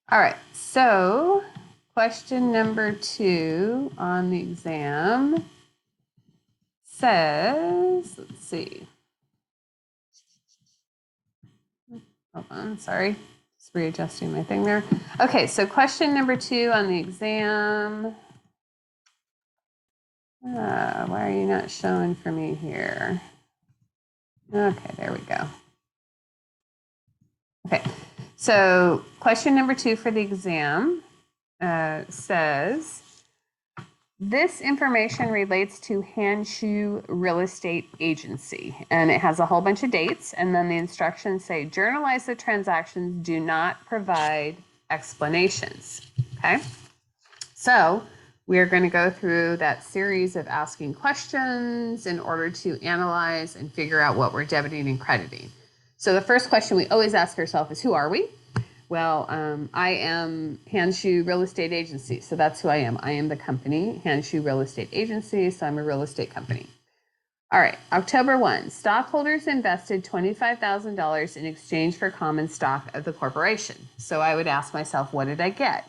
All right, so question number 2 on the exam says, let's see. Hold on, sorry. Just readjusting my thing there. Okay, so question number 2 on the exam. Why are you not showing for me here? Okay, there we go. Okay, so question number 2 for the exam says, this information relates to Hanshu Real Estate Agency, and it has a whole bunch of dates, and then the instructions say, journalize the transactions, do not provide explanations, okay? So we're going to go through that series of asking questions in order to analyze and figure out what we're debiting and crediting. So the first question we always ask ourselves is, who are we? Well, I am Hanshu Real Estate Agency, so that's who I am. I am the company, Hanshu Real Estate Agency, so I'm a real estate company. All right, October 1, stockholders invested $25,000 in exchange for common stock of the corporation. So I would ask myself, what did I get?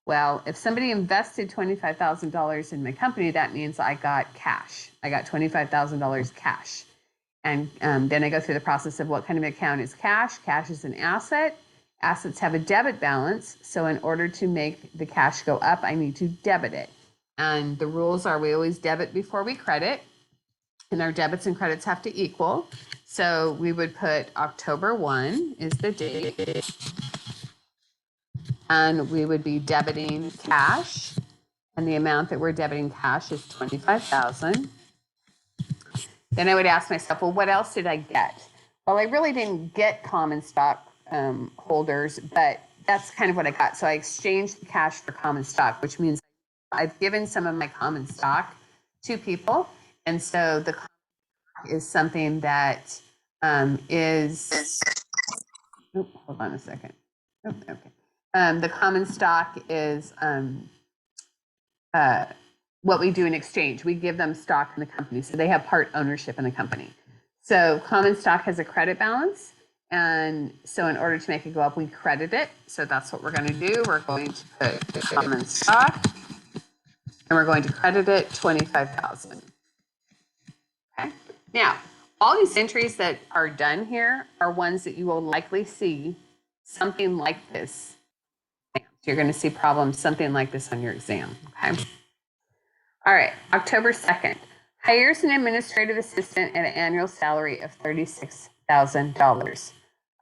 Well, if somebody invested $25,000 in my company, that means I got cash. I got $25,000 cash. And then I go through the process of what kind of account is cash. Cash is an asset. Assets have a debit balance. So in order to make the cash go up, I need to debit it. And the rules are we always debit before we credit. And our debits and credits have to equal. So we would put October 1 is the date. And we would be debiting cash. And the amount that we're debiting cash is $25,000. Then I would ask myself, well, what else did I get? Well, I really didn't get common stock holders, but that's kind of what I got. So I exchanged the cash for common stock, which means I've given some of my common stock to people. And so the common stock is something that is, oh, hold on a second. Oh, okay. The common stock is what we do in exchange. We give them stock in the company, so they have part ownership in the company. So common stock has a credit balance, and so in order to make it go up, we credit it. So that's what we're going to do. We're going to put the common stock, and we're going to credit it 25,000. Okay. Now, all these entries that are done here are ones that you will likely see something like this. You're going to see problems something like this on your exam. Okay. All right, October 2nd, hires an administrative assistant at an annual salary of $36,000.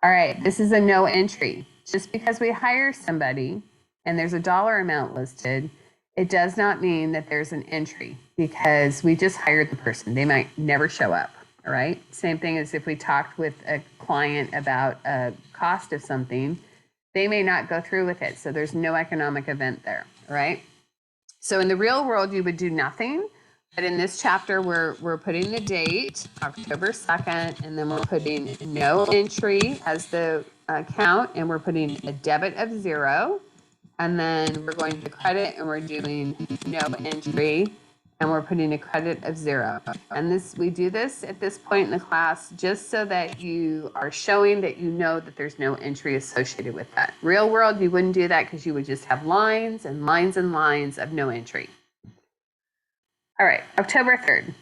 All right, this is a no entry. Just because we hire somebody and there's a dollar amount listed, it does not mean that there's an entry because we just hired the person. They might never show up, all right? Same thing as if we talked with a client about a cost of something, they may not go through with it. So there's no economic event there, all right? So in the real world, you would do nothing. But in this chapter, we're putting the date, October 2nd, and then we're putting no entry as the count, and we're putting a debit of 0. And then we're going to credit, and we're doing no entry, and we're putting a credit of 0. And this we do this at this point in the class just so that you are showing that you know that there's no entry associated with that. Real world, you wouldn't do that because you would just have lines and lines and lines of no entry. All right, October 3rd.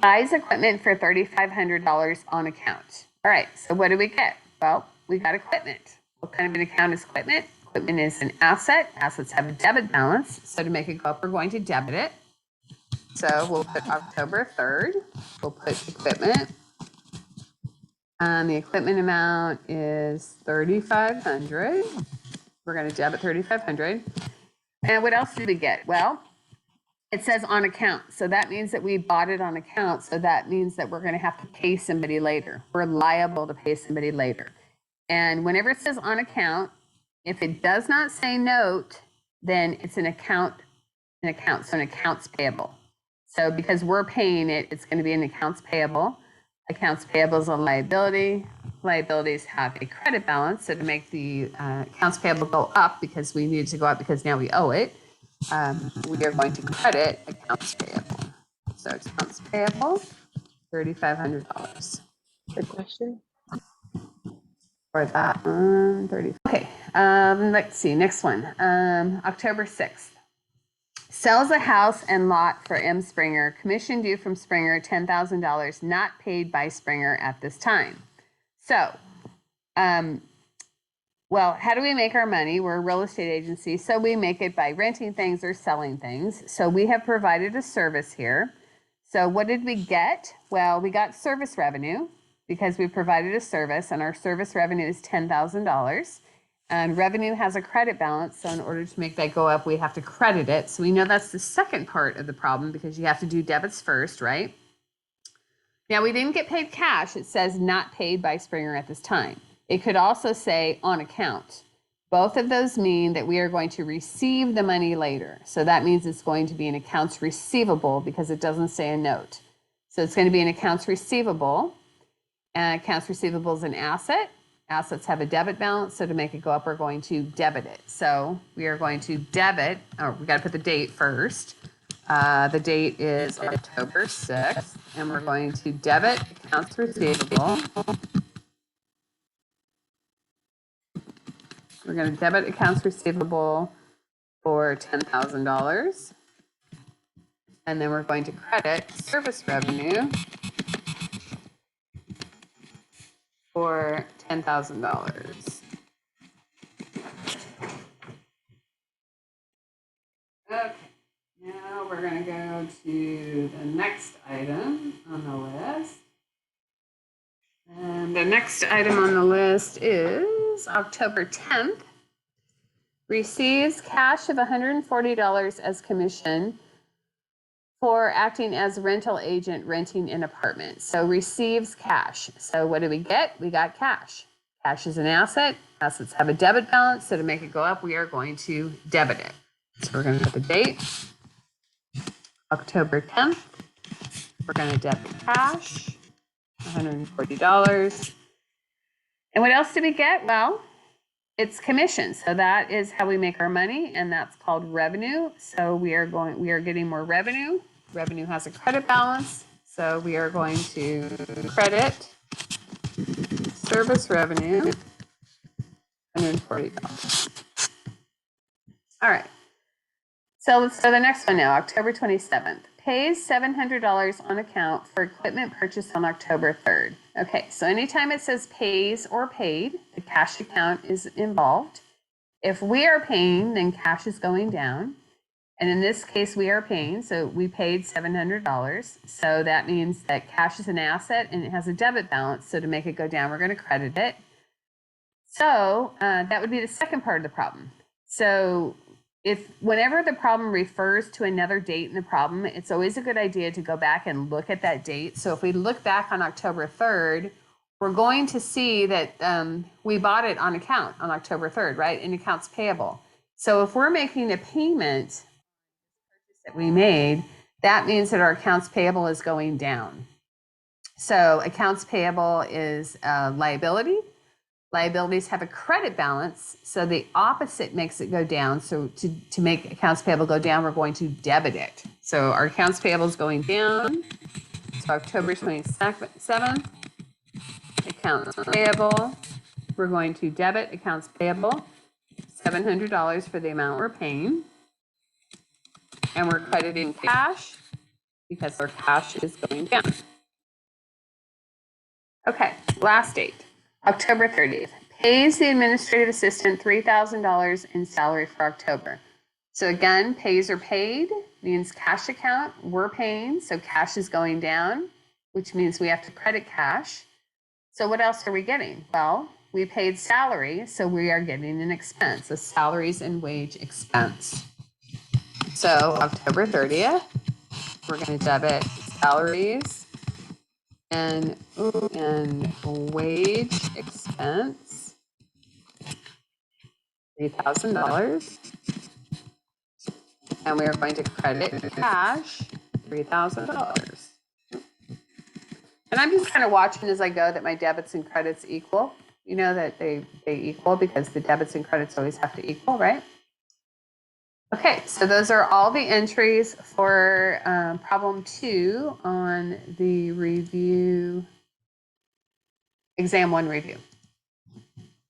Buys equipment for $3,500 on account. All right, so what do we get? Well, we got equipment. What kind of an account is equipment? Equipment is an asset. Assets have a debit balance. So to make it go up, we're going to debit it. So we'll put October 3rd. We'll put equipment. The equipment amount is $3,500. We're going to debit $3,500. And what else did we get? Well, it says on account. So that means that we bought it on account. So that means that we're going to have to pay somebody later. We're liable to pay somebody later. And whenever it says on account, if it does not say note, then it's an account, so an accounts payable. So because we're paying it, it's going to be an accounts payable. Accounts payable is a liability. Liabilities have a credit balance. So to make the accounts payable go up, because we need it to go up because now we owe it, we are going to credit accounts payable. So accounts payable, $3,500. Good question. For that one, 30. Okay, Let's see, next one. October 6th. Sells a house and lot for M. Springer. Commission due from Springer, $10,000, not paid by Springer at this time. So, well, how do we make our money? We're a real estate agency, so we make it by renting things or selling things. So we have provided a service here. So what did we get? Well, we got service revenue because we provided a service, and our service revenue is $10,000. And revenue has a credit balance, so in order to make that go up, we have to credit it. So we know that's the second part of the problem because you have to do debits first, right? Now, we didn't get paid cash. It says not paid by Springer at this time. It could also say on account. Both of those mean that we are going to receive the money later. So that means it's going to be an accounts receivable because it doesn't say a note. So it's going to be an accounts receivable. And accounts receivable is an asset. Assets have a debit balance. So to make it go up, we're going to debit it. So we are going to debit. Oh, we got to put the date first. The date is October 6th. And we're going to debit accounts receivable. We're going to debit accounts receivable for $10,000. And then we're going to credit service revenue for $10,000. Okay, now we're going to go to the next item on the list. And the next item on the list is October 10th. Receives cash of $140 as commission for acting as rental agent renting an apartment. So receives cash. So what do we get? We got cash. Cash is an asset. Assets have a debit balance. So to make it go up, we are going to debit it. So we're going to put the date, October 10th. We're going to debit cash, $140. And what else did we get? Well, it's commission. So that is how we make our money, and that's called revenue. So we are getting more revenue. Revenue has a credit balance. So we are going to credit service revenue, $140. All right. So let's go to the next one now, October 27th. Pays $700 on account for equipment purchased on October 3rd. Okay, so anytime it says pays or paid, the cash account is involved. If we are paying, then cash is going down. And in this case, we are paying, so we paid $700. So that means that cash is an asset and it has a debit balance. So to make it go down, we're going to credit it. So that would be the second part of the problem. So whenever the problem refers to another date in the problem, it's always a good idea to go back and look at that date. So if we look back on October 3rd, we're going to see that we bought it on account on October 3rd, right? In accounts payable. So if we're making a payment that we made, that means that our accounts payable is going down. So accounts payable is a liability. Liabilities have a credit balance, so the opposite makes it go down. So to make accounts payable go down, we're going to debit it. So our accounts payable is going down. So October 27th, accounts payable, we're going to debit accounts payable, $700 for the amount we're paying. And we're crediting cash because our cash is going down. Okay, last date. October 30th, pays the administrative assistant $3,000 in salary for October. So again, pays are paid, means cash account, we're paying, so cash is going down, which means we have to credit cash. So what else are we getting? Well, we paid salary, so we are getting an expense, a salaries and wage expense. So October 30th, we're going to debit salaries and wage expense, $3,000. And we are going to credit cash, $3,000. And I'm just kind of watching as I go that my debits and credits equal. You know that they equal because the debits and credits always have to equal, right? Okay, so those are all the entries for problem 2 on the review, exam 1 review.